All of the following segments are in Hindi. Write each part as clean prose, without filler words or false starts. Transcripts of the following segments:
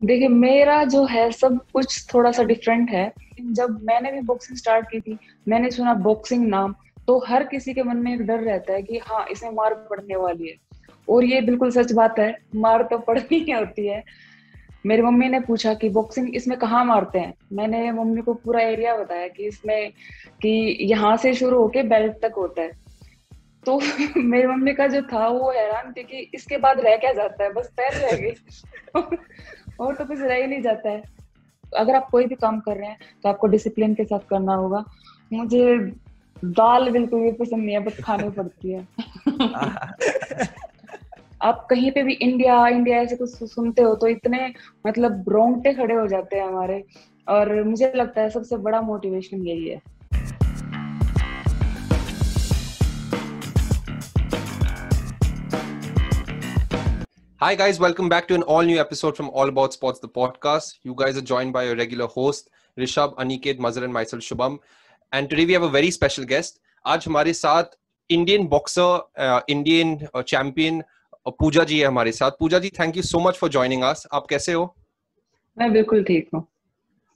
देखिए, मेरा जो है सब कुछ थोड़ा सा डिफरेंट है। जब मैंने भी बॉक्सिंग स्टार्ट की थी, मैंने सुना बॉक्सिंग नाम, तो हर किसी के मन में एक डर रहता है कि हाँ, इसमें मार पड़ने वाली है। और ये बिल्कुल सच बात है, मार तो पड़नी ही होती है। मेरी मम्मी ने पूछा कि बॉक्सिंग इसमें कहाँ मारते हैं। मैंने मम्मी को पूरा एरिया बताया कि इसमें कि यहाँ से शुरू होके बेल्ट तक होता है। तो मेरी मम्मी का जो था वो हैरान थी कि इसके बाद रह क्या जाता है, बस पैर रह गए। और तो कुछ रह ही नहीं जाता है। अगर आप कोई भी काम कर रहे हैं तो आपको डिसिप्लिन के साथ करना होगा। मुझे दाल बिल्कुल भी पसंद नहीं है, बट खानी पड़ती है। आप कहीं पे भी इंडिया इंडिया ऐसे कुछ सुनते हो तो इतने मतलब रोंगटे खड़े हो जाते हैं हमारे। और मुझे लगता है सबसे बड़ा मोटिवेशन यही है। Hi, guys, welcome back to an all new episode from All About Sports, the podcast. You guys are joined by your regular host, Rishabh, Aniket, Mazhar, and myself, Shubham. And today we have a very special guest. आज हमारे साथ Indian boxer, Indian champion Pooja ji है हमारे साथ. Pooja ji, thank you so much for joining us. आप कैसे हो? मैं बिल्कुल ठीक हूँ।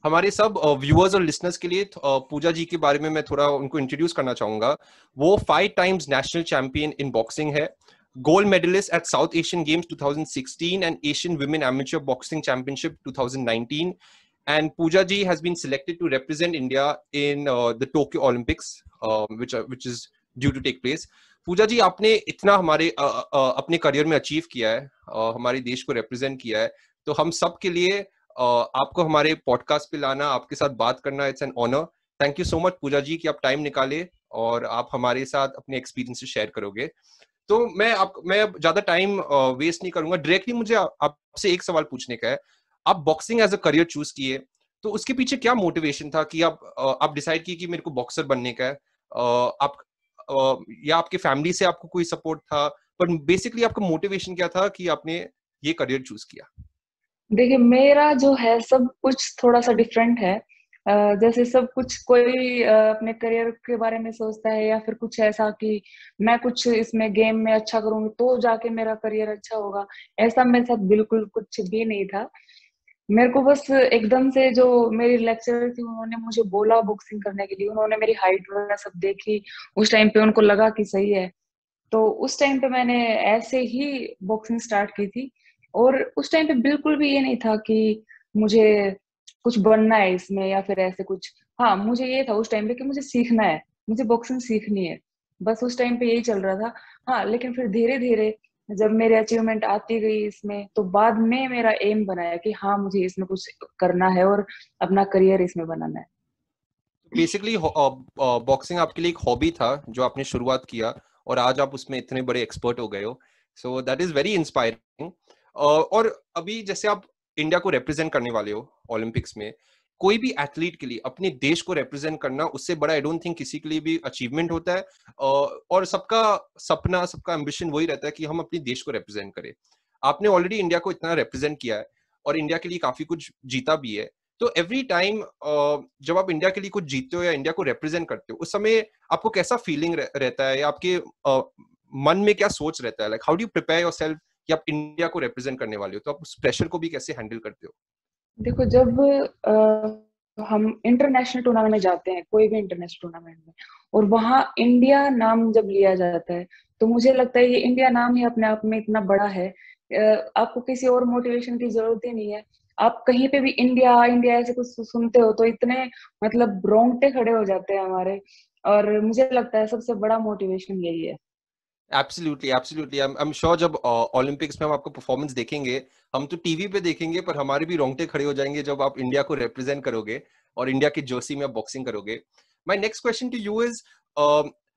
हमारे सब व्यूअर्स और लिसनर्स के लिए पूजा जी के बारे में मैं थोड़ा उनको इंट्रोड्यूस करना चाहूंगा. वो 5 times national champion in boxing है, gold medalist at South Asian Games 2016 and Asian Women Amateur Boxing Championship 2019. And Pooja ji has been selected to represent India in the Tokyo Olympics, which is due to take place. पूजा जी, आपने इतना हमारे अपने करियर में अचीव किया है, हमारे देश को रिप्रेजेंट किया है, तो हम सब के लिए आपको हमारे पॉडकास्ट पे लाना, आपके साथ बात करना, it's an honour. Thank you so much Pooja ji कि आप टाइम निकाले और आप हमारे साथ अपने एक्सपीरियंस शेयर करोगे. तो मैं ज्यादा टाइम वेस्ट नहीं करूंगा. डायरेक्टली मुझे आपसे एक सवाल पूछने का है. आप boxing as a career choose किए, तो उसके पीछे क्या मोटिवेशन था कि आप डिसाइड किए कि मेरे को बॉक्सर बनने का है? आप या आपके फैमिली से आपको कोई सपोर्ट था, पर बेसिकली आपका मोटिवेशन क्या था कि आपने ये करियर चूज किया? देखिए, मेरा जो है सब कुछ थोड़ा सा डिफरेंट है। जैसे सब कुछ कोई अपने करियर के बारे में सोचता है या फिर कुछ ऐसा कि मैं कुछ इसमें गेम में अच्छा करूंगी तो जाके मेरा करियर अच्छा होगा। ऐसा मेरे साथ बिल्कुल कुछ भी नहीं था। मेरे को बस एकदम से जो मेरी लेक्चरर थी उन्होंने मुझे बोला बॉक्सिंग करने के लिए, उन्होंने मेरी हाइट वगैरह सब देखी। उस टाइम पे उनको लगा कि सही है, तो उस टाइम पे मैंने ऐसे ही बॉक्सिंग स्टार्ट की थी। और उस टाइम पे बिल्कुल भी ये नहीं था कि मुझे कुछ बनना है इसमें या फिर ऐसे कुछ। हाँ, मुझे ये था उस टाइम पे कि मुझे सीखना है, मुझे बॉक्सिंग सीखनी है। बस उस टाइम पे यही चल रहा था। हाँ, लेकिन फिर धीरे धीरे जब मेरे अचीवमेंट आती गई इसमें, तो बाद में मेरा एम बनाया कि हाँ, मुझे इसमें कुछ करना है और अपना करियर इसमें बनाना है। बेसिकली बॉक्सिंग आपके लिए एक हॉबी था जो आपने शुरुआत किया और आज आप उसमें इतने बड़े एक्सपर्ट हो गए हो. So that is very inspiring. और अभी जैसे आप इंडिया को रिप्रेजेंट करने वाले हो ओलंपिक्स में, कोई भी एथलीट के लिए अपने देश को रिप्रेजेंट करना उससे बड़ा आई डोंट थिंक किसी के लिए भी अचीवमेंट होता है. और सबका सपना, सबका एम्बिशन वही रहता है कि हम अपने देश को रिप्रेजेंट करें. आपने ऑलरेडी इंडिया को इतना रिप्रेजेंट किया है और इंडिया के लिए काफी कुछ जीता भी है. तो एवरी टाइम जब आप इंडिया के लिए कुछ जीतते हो या इंडिया को रिप्रेजेंट करते हो, उस समय आपको कैसा फीलिंग रहता है या आपके मन में क्या सोच रहता है? Like how do you prepare yourself कि आप इंडिया को रिप्रेजेंट करने वाले हो, तो आप उस प्रेशर को भी कैसे हैंडल करते हो? देखो, जब हम इंटरनेशनल टूर्नामेंट में जाते हैं, कोई भी इंटरनेशनल टूर्नामेंट में, और वहां इंडिया नाम जब लिया जाता है, तो मुझे लगता है ये इंडिया नाम ही अपने आप में इतना बड़ा है। आपको किसी और मोटिवेशन की जरूरत ही नहीं है। आप कहीं पे भी इंडिया इंडिया ऐसे कुछ सुनते हो तो इतने मतलब रोंगटे खड़े हो जाते हैं हमारे। और मुझे लगता है सबसे बड़ा मोटिवेशन यही है। Absolutely, absolutely. I am sure जब ओलंपिक्स में हम आपको परफॉर्मेंस देखेंगे, हम तो टीवी पे देखेंगे, पर हमारे भी रोंगटे खड़े हो जाएंगे जब आप इंडिया को रिप्रेजेंट करोगे और इंडिया की जर्सी में आप बॉक्सिंग करोगे. My next question to you is,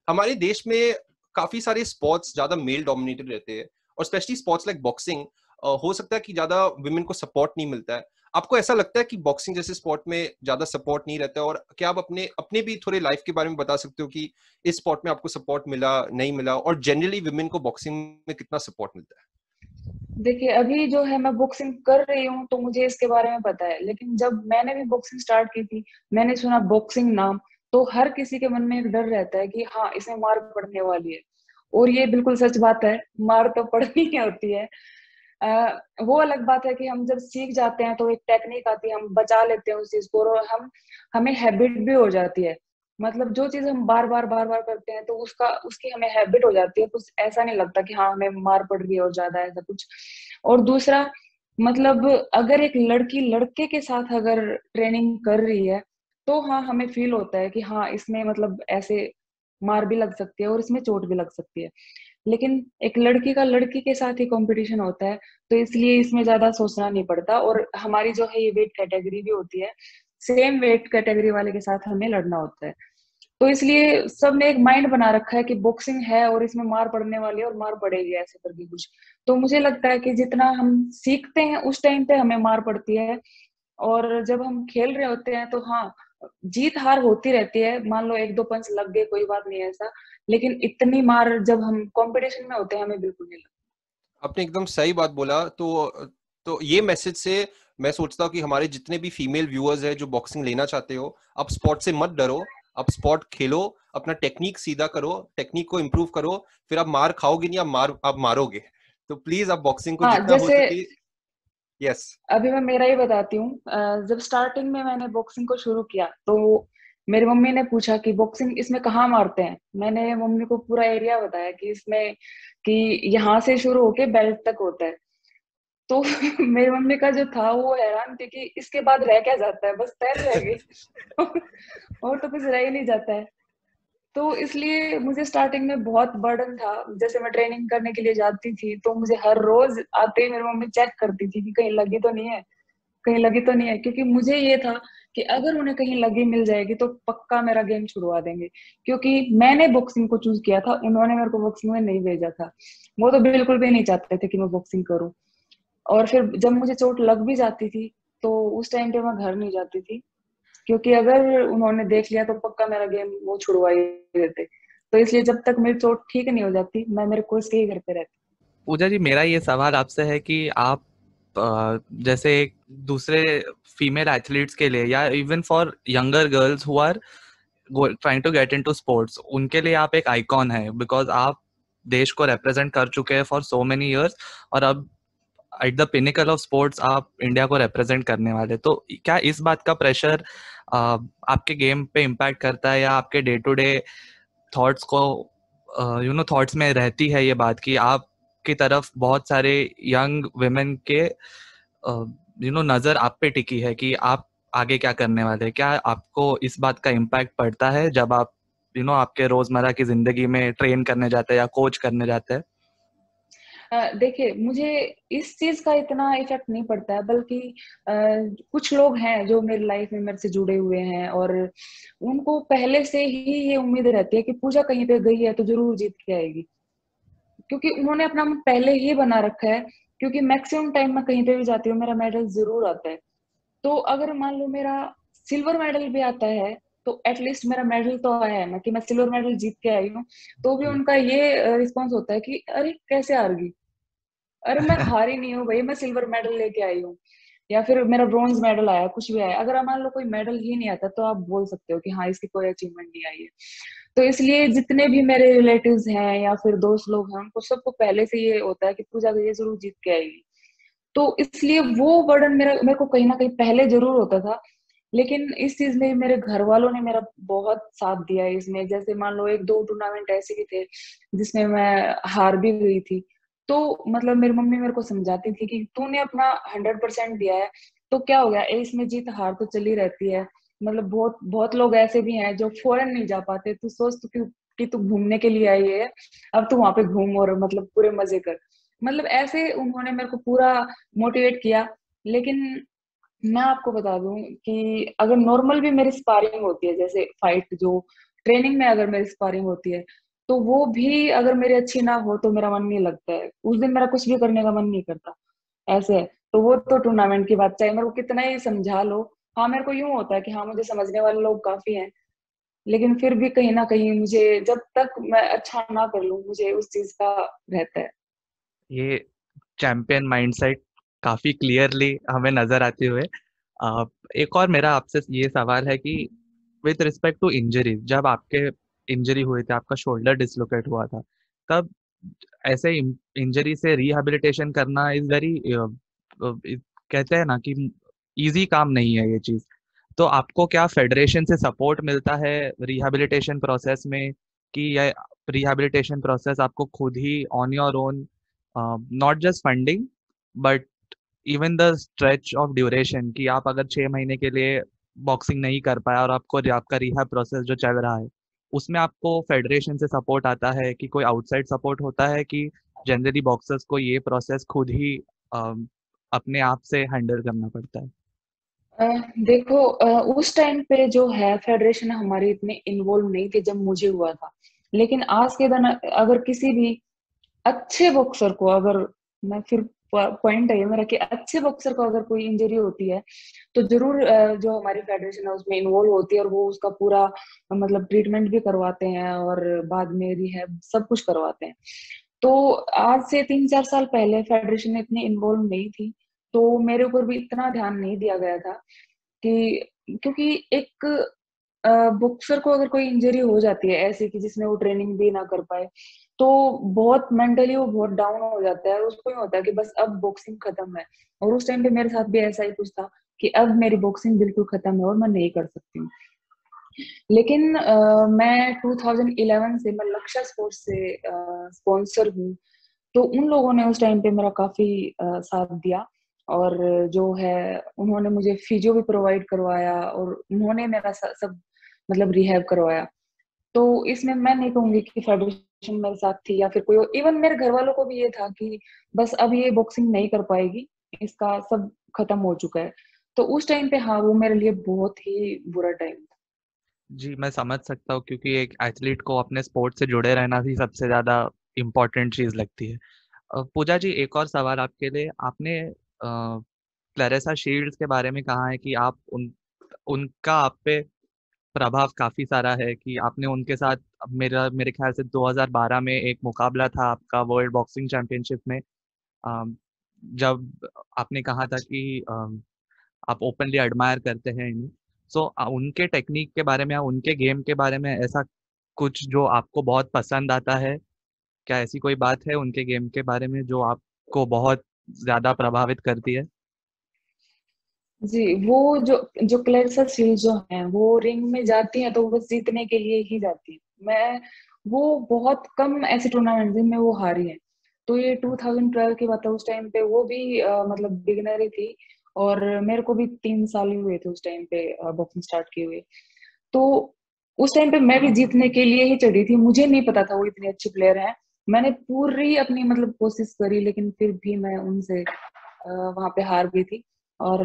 हमारे देश में काफी सारे स्पोर्ट्स ज्यादा मेल डोमिनेटेड रहते हैं और स्पेशली स्पोर्ट्स लाइक बॉक्सिंग, हो सकता है कि ज्यादा वुमेन को सपोर्ट नहीं मिलता है. आपको ऐसा लगता है कि बॉक्सिंग जैसे स्पोर्ट में ज्यादा सपोर्ट नहीं रहता है? और क्या आप अपने अपने भी थोड़े लाइफ के बारे में बता सकते हो कि इस स्पोर्ट में आपको सपोर्ट मिला, नहीं मिला, और जनरली विमेन को बॉक्सिंग में कितना सपोर्ट मिलता है? देखिए, अभी जो है मैं बॉक्सिंग कर रही हूँ तो मुझे इसके बारे में पता है, लेकिन जब मैंने भी बॉक्सिंग स्टार्ट की थी, मैंने सुना बॉक्सिंग नाम, तो हर किसी के मन में एक डर रहता है कि हाँ, इसमें मार पड़ने वाली है। और ये बिल्कुल सच बात है, मार तो पड़नी ही होती है। वो अलग बात है कि हम जब सीख जाते हैं तो एक टेक्निक आती है, हम बचा लेते हैं उस चीज को, और हमें हैबिट भी हो जाती है। मतलब जो चीज हम बार बार करते हैं तो उसकी हमें हैबिट हो जाती है, कुछ ऐसा नहीं लगता कि हाँ हमें मार पड़ रही है और ज्यादा ऐसा कुछ। और दूसरा, मतलब अगर एक लड़की लड़के के साथ अगर ट्रेनिंग कर रही है तो हाँ हमें फील होता है कि हाँ इसमें मतलब ऐसे मार भी लग सकती है और इसमें चोट भी लग सकती है। लेकिन एक लड़की का लड़की के साथ ही कंपटीशन होता है, तो इसलिए इसमें ज्यादा सोचना नहीं पड़ता। और हमारी जो है ये वेट कैटेगरी भी होती है, सेम वेट कैटेगरी वाले के साथ हमें लड़ना होता है। तो इसलिए सबने एक माइंड बना रखा है कि बॉक्सिंग है और इसमें मार पड़ने वाली है और मार पड़ेगी ऐसे करके कुछ। तो मुझे लगता है कि जितना हम सीखते हैं उस टाइम पे हमें मार पड़ती है, और जब हम खेल रहे होते हैं तो हाँ जीत हार होती रहती है, मान लो एक दो पंच लग गए कोई बात नहीं ऐसा, लेकिन इतनी मार जब हम कंपटीशन में होते हैं हमें बिल्कुल नहीं लगती। आपने एकदम सही बात बोला। तो ये मैसेज से मैं सोचता हूँ कि हमारे जितने भी फीमेल व्यूअर्स हैं जो बॉक्सिंग लेना चाहते हो, आप स्पोर्ट से मत डरो, आप स्पोर्ट खेलो, अपना टेक्निक सीधा करो, टेक्निक को इम्प्रूव करो, फिर आप मार खाओगे नहीं, आप मारोगे। तो प्लीज आप बॉक्सिंग को हाँ जितना हो जैसे सके। यस। अभी मैं मेरा ही बताती हूँ, जब स्टार्टिंग में मैंने बॉक्सिंग को शुरू किया तो मेरी मम्मी ने पूछा कि बॉक्सिंग इसमें कहाँ मारते हैं। मैंने मम्मी को पूरा एरिया बताया कि इसमें कि यहाँ से शुरू होके बेल्ट तक होता है। तो मेरी मम्मी का जो था वो हैरान थी कि इसके बाद रह क्या जाता है, बस पैर रह गए। और तो कुछ रह ही नहीं जाता है। तो इसलिए मुझे स्टार्टिंग में बहुत बर्डन था। जैसे मैं ट्रेनिंग करने के लिए जाती थी तो मुझे हर रोज आते ही मेरी मम्मी चेक करती थी कि कहीं लगी तो नहीं है, कहीं लगी तो नहीं है, क्योंकि मुझे ये था कि अगर उन्हें कहीं लगी मिल जाएगी तो पक्का मेरा गेम छुड़वा देंगे। क्योंकि मैंने बॉक्सिंग को चूज किया था, उन्होंने मेरे को बॉक्सिंग में नहीं भेजा था। वो तो बिल्कुल भी नहीं चाहते थे कि मैं बॉक्सिंग करूं। और फिर जब मुझे चोट लग भी जाती थी तो उस टाइम पे मैं घर नहीं जाती थी, क्योंकि अगर उन्होंने देख लिया तो पक्का मेरा गेम वो छुड़वा ही देते। तो इसलिए जब तक मेरी चोट ठीक नहीं हो जाती मैं मेरे कोच के ही घर पे रहती। पूजा जी, मेरा ये सवाल आपसे है कि आप जैसे एक दूसरे फीमेल एथलीट्स के लिए या even for younger girls who are trying to get into sports, उनके लिए आप एक आइकॉन है, बिकॉज आप देश को रिप्रेजेंट कर चुके हैं फॉर सो मेनी इयर्स, और अब at the pinnacle of sports आप इंडिया को रिप्रेजेंट करने वाले। तो क्या इस बात का प्रेशर आपके गेम पे इम्पैक्ट करता है, या आपके डे टू डे थॉट्स को थॉट्स में रहती है ये बात कि आप की तरफ बहुत सारे यंग वुमेन के नजर आप पे टिकी है कि आप आगे क्या करने वाले हैं? क्या आपको इस बात का इम्पैक्ट पड़ता है जब आप आपके रोजमर्रा की जिंदगी में ट्रेन करने जाते हैं या कोच करने जाते हैं? देखिए मुझे इस चीज का इतना इफेक्ट नहीं पड़ता है, बल्कि कुछ लोग हैं जो मेरी लाइफ में मेरे से जुड़े हुए हैं और उनको पहले से ही ये उम्मीद रहती है कि पूजा कहीं पे गई है तो जरूर जीत के आएगी, क्योंकि उन्होंने अपना मन पहले ही बना रखा है। क्योंकि मैक्सिमम टाइम मैं कहीं पे भी जाती हूँ मेरा मेडल जरूर आता है। तो अगर मान लो मेरा सिल्वर मेडल भी आता है तो एटलीस्ट मेरा मेडल तो आया है ना, कि मैं सिल्वर मेडल जीत के आई हूँ। तो भी उनका ये रिस्पॉन्स होता है कि अरे कैसे हार गई। अरे मैं हारी नहीं हूँ भाई, मैं सिल्वर मेडल लेके आई हूँ। या फिर मेरा ब्रॉन्ज मेडल आया, कुछ भी आया, अगर मान लो कोई मेडल ही नहीं आता तो आप बोल सकते हो कि हाँ इसकी कोई अचीवमेंट नहीं आई है। तो इसलिए जितने भी मेरे रिलेटिव्स हैं या फिर दोस्त लोग हैं उनको सबको पहले से ये होता है कि पूजा ये जरूर जीत के आएगी। तो इसलिए वो बर्डन मेरे को कहीं ना कहीं पहले जरूर होता था। लेकिन इस चीज में मेरे घर वालों ने मेरा बहुत साथ दिया है इसमें। जैसे मान लो एक दो टूर्नामेंट ऐसे भी थे जिसमें मैं हार भी गई थी, तो मतलब मेरी मम्मी मेरे को समझाती थी कि तूने अपना 100% दिया है तो क्या हो गया, इसमें जीत हार तो चली रहती है। मतलब बहुत बहुत लोग ऐसे भी हैं जो फॉरेन नहीं जा पाते, तू सोच तू क्यों कि तू घूमने के लिए आई है, अब तू वहां पे घूम और मतलब पूरे मजे कर। मतलब ऐसे उन्होंने मेरे को पूरा मोटिवेट किया। लेकिन मैं आपको बता दूं कि अगर नॉर्मल भी मेरी स्पारिंग होती है, जैसे फाइट जो ट्रेनिंग में अगर मेरी स्पारिंग होती है, तो वो भी अगर मेरी अच्छी ना हो तो मेरा मन नहीं लगता है उस दिन, मेरा कुछ भी करने का मन नहीं करता। ऐसे है। तो वो तो टूर्नामेंट की बात, चाहे मेरे को कितना ही समझा लो। हाँ मेरे को यूं होता है कि हाँ मुझे समझने वाले लोग काफी हैं, लेकिन फिर भी कहीं ना कहीं मुझे जब तक मैं अच्छा ना कर लूं मुझे उस चीज का रहता है। ये चैंपियन माइंडसेट काफी क्लियरली हमें नजर आते हुए। अ, एक और मेरा आपसे ये सवाल है कि विथ रिस्पेक्ट टू इंजरी, जब आपके इंजरी हुई थी, आपका शोल्डर डिसलोकेट हुआ था, तब ऐसे इंजरी से रिहैबिलिटेशन करना इज वेरी, कहते हैं ना कि इजी काम नहीं है ये चीज। तो आपको क्या फेडरेशन से सपोर्ट मिलता है रिहैबिलिटेशन प्रोसेस में, कि ये रिहैबिलिटेशन प्रोसेस आपको खुद ही on your own, not just funding but even the stretch of duration, कि आप अगर 6 महीने के लिए बॉक्सिंग नहीं कर पाए और आपका रिहैब प्रोसेस जो चल रहा है उसमें आपको फेडरेशन से सपोर्ट आता है, कि कोई आउटसाइड सपोर्ट होता है, कि जनरली बॉक्सर्स को ये प्रोसेस खुद ही अपने आप से हैंडल करना पड़ता है? देखो, उस टाइम पे जो है फेडरेशन हमारी इतने इन्वॉल्व नहीं थी जब मुझे हुआ था। लेकिन आज के दिन अगर किसी भी अच्छे बॉक्सर को, अगर मैं फिर पॉइंट है मेरा कि अच्छे बॉक्सर को अगर कोई इंजरी होती है तो जरूर जो हमारी फेडरेशन है उसमें इन्वॉल्व होती है और वो उसका पूरा मतलब ट्रीटमेंट भी करवाते हैं और बाद में रिहैब सब कुछ करवाते हैं। तो आज से 3-4 साल पहले फेडरेशन इतनी इन्वॉल्व नहीं थी, तो मेरे ऊपर भी इतना ध्यान नहीं दिया गया था कि, क्योंकि एक बॉक्सर को अगर कोई इंजरी हो जाती है ऐसे कि जिसमें वो ट्रेनिंग भी ना कर पाए, तो बहुत मेंटली वो बहुत डाउन हो जाता है। उसको ये होता है कि बस अब बॉक्सिंग खत्म है। और उस टाइम पे मेरे साथ भी ऐसा ही कुछ था कि अब मेरी बॉक्सिंग बिल्कुल खत्म है और मैं नहीं कर सकती हूँ। लेकिन मैं 2011 से मैं लक्ष्य स्पोर्ट्स से स्पॉन्सर हूँ, तो उन लोगों ने उस टाइम पे मेरा काफी साथ दिया। और जो है उन्होंने मुझे फिजियो भी प्रोवाइड करवाया और उन्होंने मेरा सब मतलब रिहैब करवाया। तो इसमें मैं नहीं कहूंगी कि फेडरेशन मेरे साथ थी या फिर कोई, इवन मेरे घर वालों को भी ये था कि बस अब ये बॉक्सिंग नहीं कर पाएगी, इसका सब खत्म हो चुका है। तो उस टाइम पे हाँ, वो मेरे लिए बहुत ही बुरा टाइम था। जी, मैं समझ सकता हूँ, क्योंकि एक एथलीट को अपने स्पोर्ट से जुड़े रहना ही सबसे ज्यादा इम्पोर्टेंट चीज लगती है। पूजा जी, एक और सवाल आपके लिए। आपने क्लैरेसा शील्ड्स के बारे में कहा है कि आप उनका आप पे प्रभाव काफी सारा है, कि आपने उनके साथ, मेरे ख्याल से 2012 में एक मुकाबला था आपका वर्ल्ड बॉक्सिंग चैंपियनशिप में, अम, जब आपने कहा था कि आप ओपनली एडमायर करते हैं इन्हें। सो उनके टेक्निक के बारे में या उनके गेम के बारे में ऐसा कुछ जो आपको बहुत पसंद आता है? क्या ऐसी कोई बात है उनके गेम के बारे में जो आपको बहुत ज्यादा प्रभावित करती है? जी, वो जो क्लैरिसा शील्ड जो है वो रिंग में जाती है तो वो बस जीतने के लिए ही जाती है। मैं वो बहुत कम ऐसे टूर्नामेंट जिनमें वो हारी है। तो ये 2012 की बात है, उस टाइम पे वो भी मतलब बिगिनर ही थी और मेरे को भी 3 साल ही हुए थे उस टाइम पे बॉक्सिंग स्टार्ट किए हुए। तो उस टाइम पे मैं भी जीतने के लिए ही चढ़ी थी, मुझे नहीं पता था वो इतनी अच्छी प्लेयर है। मैंने पूरी अपनी मतलब कोशिश करी लेकिन फिर भी मैं उनसे वहां पे हार गई थी। और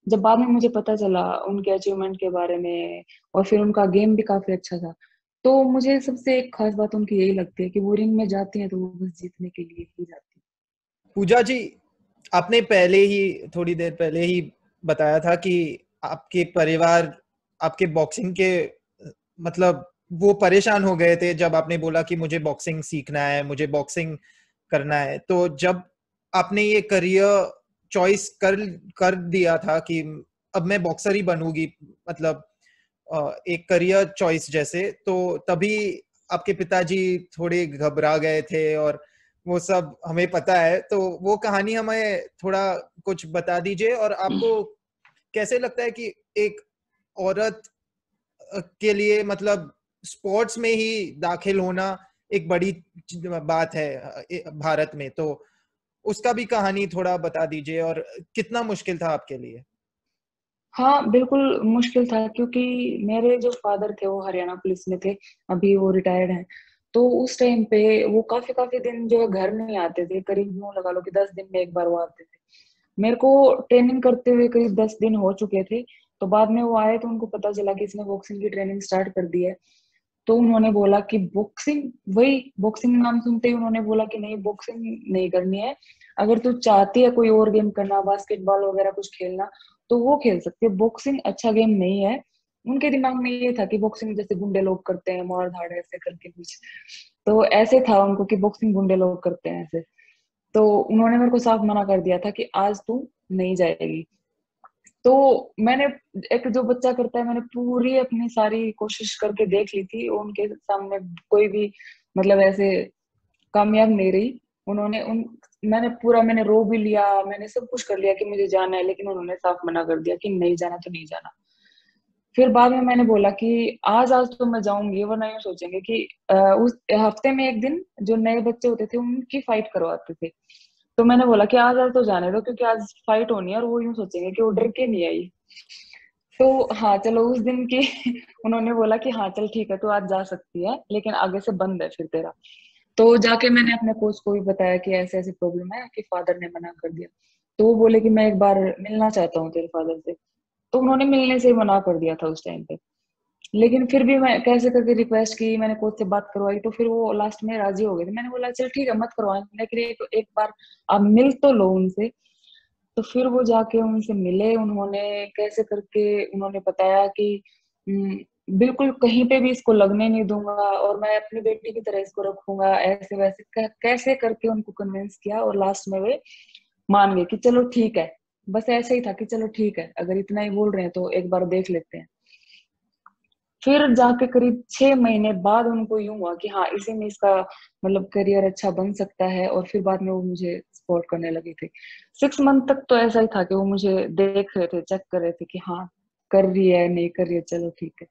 जब बाद में मुझे पता चला उनके अचीवमेंट के बारे में और फिर उनका गेम भी काफी अच्छा था, तो मुझे सबसे एक खास बात उनकी यही लगती है कि वो रिंग में जाती हैं तो वो बस जीतने के लिए ही जाती पूजा जी, आपने पहले ही थोड़ी देर पहले ही बताया था कि आपके परिवार आपके बॉक्सिंग के मतलब वो परेशान हो गए थे जब आपने बोला कि मुझे बॉक्सिंग सीखना है, मुझे बॉक्सिंग करना है। तो जब आपने ये करियर चॉइस कर कर दिया था कि अब मैं बॉक्सर ही बनूंगी, मतलब एक करियर चॉइस जैसे, तो तभी आपके पिताजी थोड़े घबरा गए थे और वो सब हमें पता है। तो वो कहानी हमें थोड़ा कुछ बता दीजिए। और आपको कैसे लगता है कि एक औरत के लिए मतलब स्पोर्ट्स में ही दाखिल होना एक बड़ी बात है भारत में, तो उसका भी कहानी थोड़ा बता दीजिए और कितना मुश्किल था आपके लिए? हाँ, बिल्कुल मुश्किल था क्योंकि मेरे जो फादर थे वो हरियाणा पुलिस में थे, अभी वो रिटायर्ड हैं। तो उस टाइम पे वो काफी काफी दिन जो है घर नहीं आते थे, करीब यूं लगा लो कि 10 दिन में एक बार वो आते थे। मेरे को ट्रेनिंग करते हुए करीब 10 दिन हो चुके थे। तो बाद में वो आए तो उनको पता चला कि इसने बॉक्सिंग की ट्रेनिंग स्टार्ट कर दी है। तो उन्होंने बोला कि बॉक्सिंग, वही बॉक्सिंग नाम सुनते ही उन्होंने बोला कि नहीं, बॉक्सिंग नहीं करनी है। अगर तू चाहती है कोई और गेम करना, बास्केटबॉल वगैरह कुछ खेलना, तो वो खेल सकती है, बॉक्सिंग अच्छा गेम नहीं है। उनके दिमाग में ये था कि बॉक्सिंग जैसे गुंडे लोग करते हैं, मार धाड़ ऐसे करके कुछ, तो ऐसे था उनको कि बॉक्सिंग गुंडे लोग करते हैं ऐसे। तो उन्होंने मेरे को साफ मना कर दिया था कि आज तू नहीं जाएगी। तो मैंने, एक जो बच्चा करता है, मैंने पूरी अपनी सारी कोशिश करके देख ली थी उनके सामने कोई भी मतलब ऐसे कामयाब नहीं रही। उन्होंने उन मैंने रो भी लिया, मैंने सब कुछ कर लिया कि मुझे जाना है, लेकिन उन्होंने साफ मना कर दिया कि नहीं जाना तो नहीं जाना। फिर बाद में मैंने बोला कि आज आज तो मैं जाऊंगी, वरना यूं सोचेंगे कि उस हफ्ते में एक दिन जो नए बच्चे होते थे उनकी फाइट करवाते थे। तो मैंने बोला कि आज आज तो जाने दो, क्योंकि आज फाइट होनी है और वो यूं सोचेंगे कि वो डर के नहीं आई। तो हाँ चलो उस दिन की उन्होंने बोला कि हाँ चल ठीक है तू आज जा सकती है, लेकिन आगे से बंद है फिर तेरा। तो जाके मैंने अपने कोच को भी बताया कि ऐसे ऐसे प्रॉब्लम है, कि फादर ने मना कर दिया। तो वो बोले कि मैं एक बार मिलना चाहता हूँ तेरे फादर से। तो उन्होंने मिलने से ही मना कर दिया था उस टाइम पे। लेकिन फिर भी मैं कैसे करके रिक्वेस्ट की, मैंने कोच से बात करवाई, तो फिर वो लास्ट में राजी हो गए थे। मैंने बोला चल ठीक है मत करवा, लेकिन एक बार आप मिल तो लो उनसे। तो फिर वो जाके उनसे मिले, उन्होंने कैसे करके उन्होंने बताया कि बिल्कुल कहीं पे भी इसको लगने नहीं दूंगा और मैं अपनी बेटी की तरह इसको रखूंगा, ऐसे वैसे कैसे करके उनको कन्विंस किया, और लास्ट में वे मान गए कि चलो ठीक है। बस ऐसे ही था कि चलो ठीक है, अगर इतना ही बोल रहे हैं तो एक बार देख लेते हैं। फिर जाके करीब 6 महीने बाद उनको यूं हुआ कि हाँ इसी में इसका मतलब करियर अच्छा बन सकता है, और फिर बाद में वो मुझे सपोर्ट करने लगे थे। 6 मंथ तक तो ऐसा ही था कि वो मुझे देख रहे थे, चेक कर रहे थे कि हाँ कर रही है नहीं कर रही है, चलो ठीक है।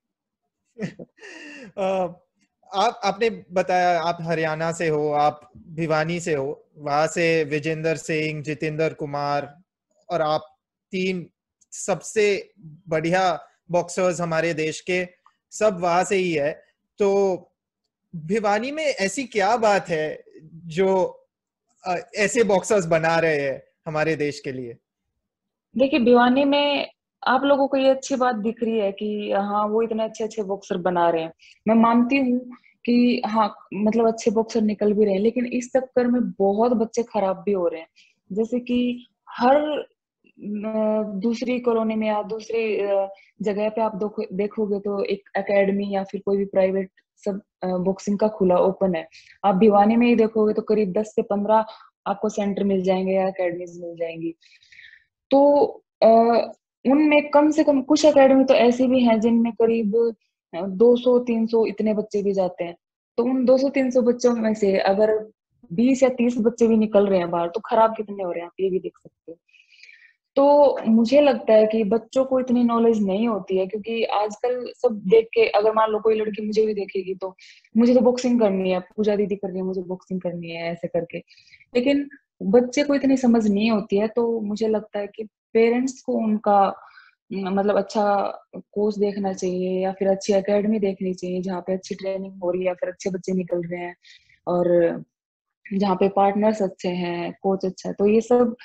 आपने बताया आप हरियाणा से हो, आप भिवानी से हो, वहां से विजेंद्र सिंह, जितेंद्र कुमार और आप 3 सबसे बढ़िया बॉक्सर्स हमारे देश के, सब वहां से ही है। तो भिवानी में ऐसी क्या बात है जो ऐसे बॉक्सर्स बना रहे हैं हमारे देश के लिए? देखिए भिवानी में आप लोगों को ये अच्छी बात दिख रही है कि हाँ वो इतने अच्छे अच्छे बॉक्सर बना रहे हैं। मैं मानती हूँ कि हाँ मतलब अच्छे बॉक्सर निकल भी रहे हैं, लेकिन इस चक्कर में बहुत बच्चे खराब भी हो रहे हैं। जैसे कि हर दूसरी कॉलोनी में या दूसरी जगह पे आप देखोगे तो एक एकेडमी या फिर कोई भी प्राइवेट सब बॉक्सिंग का खुला ओपन है। आप भिवानी में ही देखोगे तो करीब 10 से 15 आपको सेंटर मिल जाएंगे या एकेडमीज मिल जाएंगी। तो उनमें कम से कम कुछ एकेडमी तो ऐसी भी हैं जिनमें करीब 200-300 इतने बच्चे भी जाते हैं। तो उन 200-300 बच्चों में से अगर 20 या 30 बच्चे भी निकल रहे हैं बाहर, तो खराब कितने हो रहे हैं आप ये भी देख सकते हो। तो मुझे लगता है कि बच्चों को इतनी नॉलेज नहीं होती है, क्योंकि आजकल सब देख के, अगर मान लो कोई लड़की मुझे भी देखेगी तो मुझे तो बॉक्सिंग करनी है, पूजा दीदी कर रही है मुझे बॉक्सिंग करनी है ऐसे करके। लेकिन बच्चे को इतनी समझ नहीं होती है। तो मुझे लगता है कि पेरेंट्स को उनका मतलब अच्छा कोच देखना चाहिए, या फिर अच्छी एकेडमी देखनी चाहिए जहाँ पे अच्छी ट्रेनिंग हो रही है या फिर अच्छे बच्चे निकल रहे हैं, और जहाँ पे पार्टनर्स अच्छे हैं, कोच अच्छा है। तो ये सब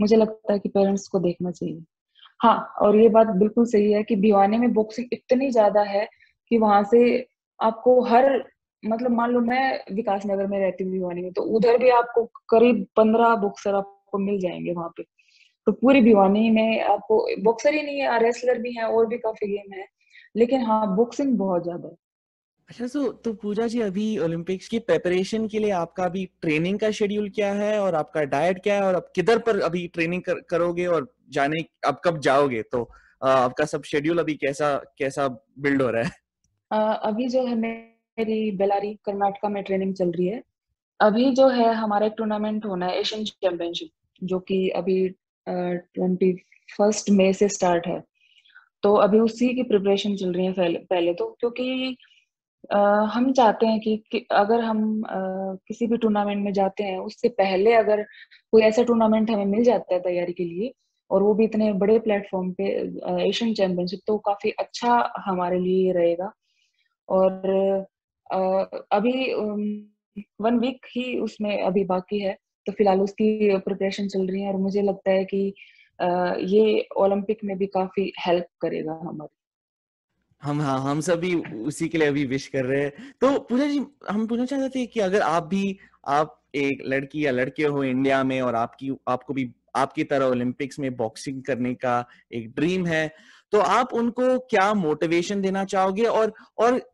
मुझे लगता है कि पेरेंट्स को देखना चाहिए। हाँ और ये बात बिल्कुल सही है कि भिवानी में बॉक्सिंग इतनी ज्यादा है कि वहां से आपको हर मतलब मान लो मैं विकास नगर में रहती हूँ भिवानी में, तो उधर भी आपको करीब 15 बॉक्सर आपको मिल जाएंगे वहां पे। तो पूरी भिवानी में आपको बॉक्सर ही नहीं है, रेसलर भी है और भी काफी गेम है, लेकिन हाँ बॉक्सिंग बहुत ज्यादा है। अच्छा, तो पूजा जी, अभी ओलंपिक्स की प्रिपरेशन के लिए आपका अभी ट्रेनिंग का शेड्यूल क्या है और आपका डाइट क्या है और आप किधर पर अभी ट्रेनिंग करोगे और जाने अब कब जाओगे? तो आपका सब शेड्यूल अभी कैसा कैसा बिल्ड हो रहा है? अभी जो है मेरी बेलारी कर्नाटका में ट्रेनिंग चल रही है। अभी जो है हमारा एक टूर्नामेंट होना है एशियन चैंपियनशिप, जो कि अभी 21 मई से स्टार्ट है। तो अभी उसी की प्रिपरेशन चल रही है पहले तो, क्योंकि अ, हम चाहते हैं कि अगर हम किसी भी टूर्नामेंट में जाते हैं उससे पहले अगर कोई ऐसा टूर्नामेंट हमें मिल जाता है तैयारी के लिए, और वो भी इतने बड़े प्लेटफॉर्म पे एशियन चैंपियनशिप, तो काफी अच्छा हमारे लिए रहेगा। और अभी 1 वीक ही उसमें अभी बाकी है, तो फिलहाल उसकी प्रिपरेशन चल रही है, और मुझे लगता है कि ये ओलंपिक में भी काफी हेल्प करेगा हमारी। हम सभी उसी के लिए अभी विश कर रहे हैं। तो पूजा जी, हम पूछना चाहते थे कि अगर आप एक लड़की या लड़के हो इंडिया में और आपको भी आपकी तरह ओलंपिक्स में बॉक्सिंग करने का एक ड्रीम है, तो आप उनको क्या मोटिवेशन देना चाहोगे? और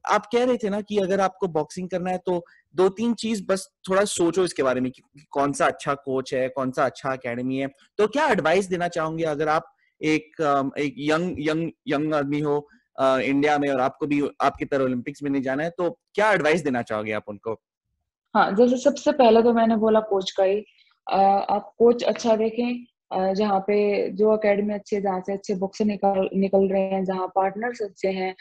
आप कह रहे थे ना कि अगर आपको बॉक्सिंग करना है तो 2-3 चीज बस थोड़ा सोचो इसके बारे में कि कौन सा अच्छा कोच है, कौन सा अच्छा एकेडमी है। तो क्या एडवाइस देना चाहोगे अगर आप एक यंग यंग यंग आदमी हो इंडिया में और आपको भी आपकी तरह ओलंपिक्स में नहीं जाना है, तो क्या एडवाइस देना चाहोगे आप उनको? हाँ, जैसे सबसे पहले तो मैंने बोला कोच का ही, आप कोच अच्छा देखें, जहाँ पे जो एकेडमी अच्छी है, जहाँ से अच्छे बॉक्सर निकल निकल रहे हैं, जहाँ पार्टनर्स अच्छे हैं।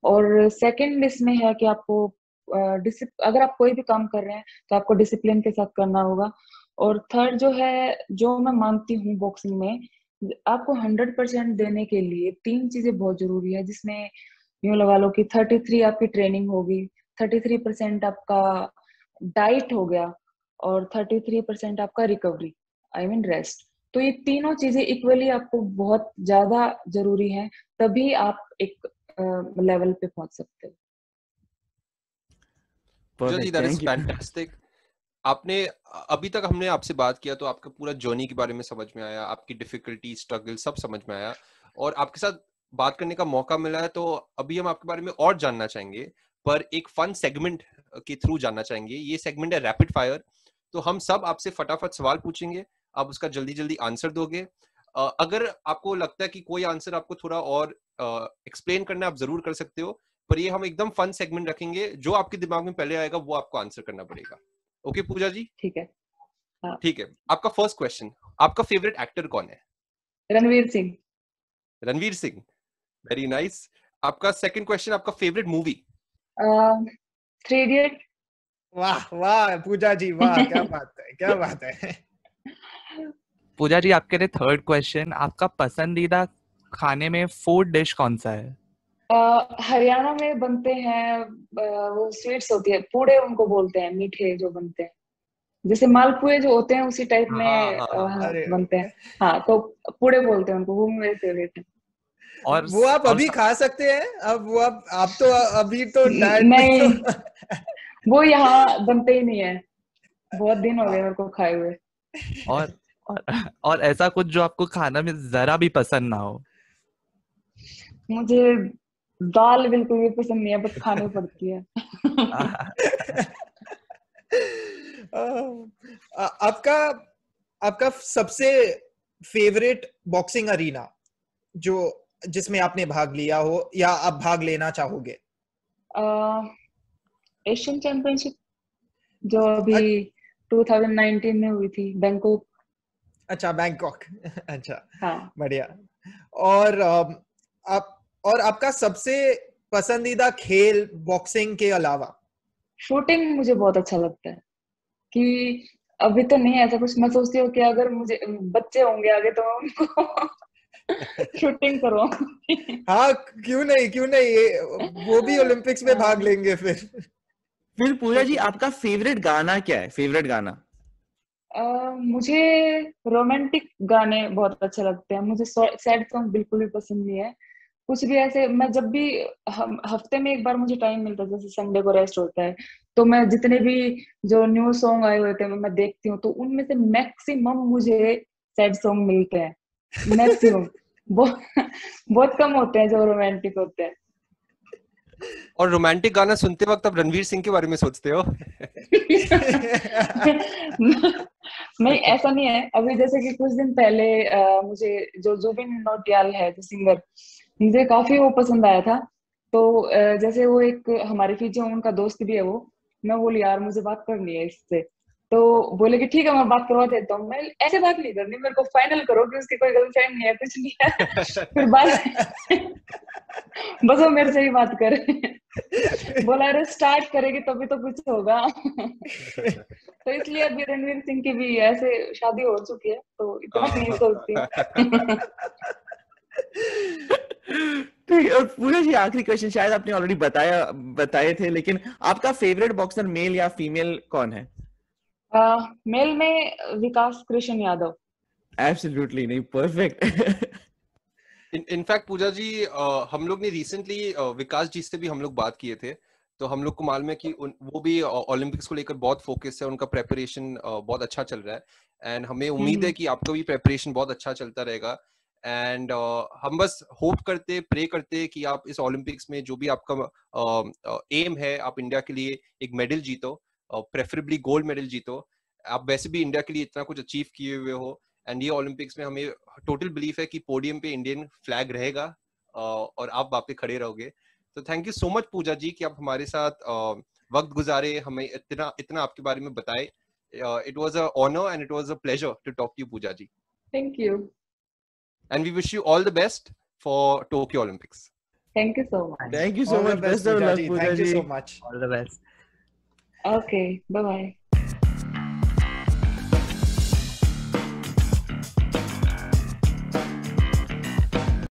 और सेकंड इसमें है कि आपको अगर आप कोई भी काम कर रहे हैं तो आपको डिसिप्लिन के साथ करना होगा। और थर्ड जो है, जो मैं मानती हूँ बॉक्सिंग में, आपको 100% देने के लिए 3 चीजें बहुत जरूरी है, जिसमें यूं लगा लो कि 33 आपकी ट्रेनिंग होगी, 33% आपका डाइट हो गया, और 33% आपका रिकवरी, आई मीन रेस्ट। तो ये तीनों चीजें इक्वली आपको बहुत ज्यादा जरूरी है, तभी आप एक लेवल पे पहुंच सकते हो। Pooja ji, perfect, that is thank you. Fantastic. आपने अभी तक हमने आपसे बात किया तो आपका पूरा जर्नी के बारे में समझ में आया, आपकी डिफिकल्टी, स्ट्रगल सब समझ में आया, और आपके साथ बात करने का मौका मिला है। तो अभी हम आपके बारे में और जानना चाहेंगे, पर एक फन सेगमेंट के थ्रू जानना चाहेंगे। ये सेगमेंट है रैपिड फायर। तो हम सब आपसे फटाफट सवाल पूछेंगे, आप उसका जल्दी जल्दी आंसर दोगे। अगर आपको लगता है कि कोई आंसर आपको थोड़ा और एक्सप्लेन करना, आप जरूर कर सकते हो, पर ये हम एकदम फन सेगमेंट रखेंगे। जो आपके दिमाग में पहले आएगा वो आपको आंसर करना पड़ेगा। ओके पूजा जी? ठीक है। हाँ। ठीक है। आपका फर्स्ट क्वेश्चन, आपका फेवरेट एक्टर कौन है? रणवीर सिंह। Ranveer Singh, very nice. आपका सेकंड क्वेश्चन, आपका फेवरेट मूवी? 3 इडियट। वाह वाह पूजा जी, वाह, क्या बात है, क्या बात है। पूजा जी, आपके लिए थर्ड क्वेश्चन, आपका पसंदीदा खाने में फूड डिश कौन सा है? हरियाणा में बनते हैं, वो स्वीट्स होती है, पूड़े उनको बोलते हैं, मीठे जो बनते हैं, जैसे मालपुए जो होते हैं उसी टाइप हाँ में हाँ हाँ हाँ। अरे बनते हैं। हाँ, तो पूड़े बोलते हैं उनको, वो मेरे फेवरेट है। और वो आप और अभी खा सकते हैं? अब वो आप तो अभी तो डाइट में नहीं, तो वो यहाँ बनते ही नहीं है, बहुत दिन हो गए मेरे को खाए हुए। और और, और ऐसा कुछ जो आपको खाना में जरा भी पसंद ना हो? मुझे दाल बिल्कुल भी पसंद नहीं है, बट खानी पड़ती है। आपका आपका सबसे फेवरेट बॉक्सिंग अरीना जो जिसमें आपने भाग लिया हो या आप भाग लेना चाहोगे? एशियन चैंपियनशिप जो अभी 2019 में हुई थी, बैंकॉक। अच्छा, बैंकॉक। अच्छा, हाँ। बढ़िया। और आप और आपका सबसे पसंदीदा खेल बॉक्सिंग के अलावा? शूटिंग मुझे बहुत अच्छा लगता है, कि अभी तो नहीं है ऐसा कुछ, मैं सोचती हूँ कि अगर मुझे बच्चे होंगे आगे तो मैं उनको शूटिंग करवाऊंगी। हाँ, क्यों नहीं, क्यों नहीं, ये वो भी ओलंपिक्स में भाग लेंगे फिर। फिर पूजा जी, Okay. आपका फेवरेट गाना क्या है? फेवरेट गाना? मुझे रोमांटिक गाने बहुत अच्छे लगते हैं, मुझे सैड सॉन्ग बिल्कुल भी पसंद नहीं है। कुछ भी ऐसे, मैं जब भी हफ्ते में एक बार मुझे टाइम मिलता है, जैसे संडे को रेस्ट होता है, तो मैं जितने भी जो न्यू सॉन्ग आए हुए थे मैं देखती हूँ, तो उनमें से मैक्सिमम मुझे सैड सॉन्ग मिलते हैं, मैक्सिमम। बहुत बहुत कम होते हैं जो रोमांटिक होते हैं। और रोमांटिक गाना सुनते वक्त आप रणवीर सिंह के बारे में सोचते हो? नहीं, ऐसा नहीं है। अभी जैसे कि कुछ दिन पहले मुझे जो जुबिन नौटियाल है जो सिंगर, मुझे काफी वो पसंद आया था। तो जैसे वो एक हमारे पीछे उनका दोस्त भी है वो, मैं बोली यार मुझे बात करनी है इससे, तो बोले कि ठीक है मैं बात करवा देता हूँ। मैं ऐसे बात नहीं करनी, मेरे को फाइनल करो कि उसकी कोई गर्लफ्रेंड नहीं है, कुछ नहीं है। फिर बात बस वो मेरे से ही बात करे। बोला अरे स्टार्ट करेगी तभी तो कुछ होगा। तो इसलिए अभी रणवीर सिंह की भी ऐसे शादी हो चुकी है, तो इतना नहीं सोचती हूँ। ठीक है। और पूजा जी, आखिरी क्वेश्चन शायद आपने ऑलरेडी बताए थे, लेकिन आपका फेवरेट बॉक्सर मेल या फीमेल कौन है? मेल में विकास कृष्ण यादव। एब्सोल्युटली नहीं, परफेक्ट। इनफैक्ट पूजा जी, हम लोग ने रिसेंटली विकास जी से भी हम लोग बात किए थे, तो हम लोग को मालूम है कि वो भी ओलंपिक्स को लेकर बहुत फोकस है, उनका प्रेपरेशन बहुत अच्छा चल रहा है, एंड हमें उम्मीद है कि आपका भी प्रेपरेशन बहुत अच्छा चलता रहेगा। एंड हम बस होप करते, प्रे करते कि आप इस ओलंपिक्स में जो भी आपका एम है, आप इंडिया के लिए एक मेडल जीतो, प्रेफरेबली गोल्ड मेडल जीतो। आप वैसे भी इंडिया के लिए इतना कुछ अचीव किए हुए हो, एंड ये ओलंपिक्स में हमें टोटल बिलीफ है कि पोडियम पे इंडियन फ्लैग रहेगा, और आप वहाँ पे खड़े रहोगे। तो thank you so much Pooja ji कि आप हमारे साथ वक्त गुजारे, हमें इतना आपके बारे में बताए. It was an honor and it was a pleasure to talk to you, Pooja ji. Thank you. And we wish you all the best for Tokyo Olympics. Thank you so much. Thank you so All the much. best, Best of Pooja luck, ji. Pooja Thank you ji. so much. All the best. Okay, bye bye.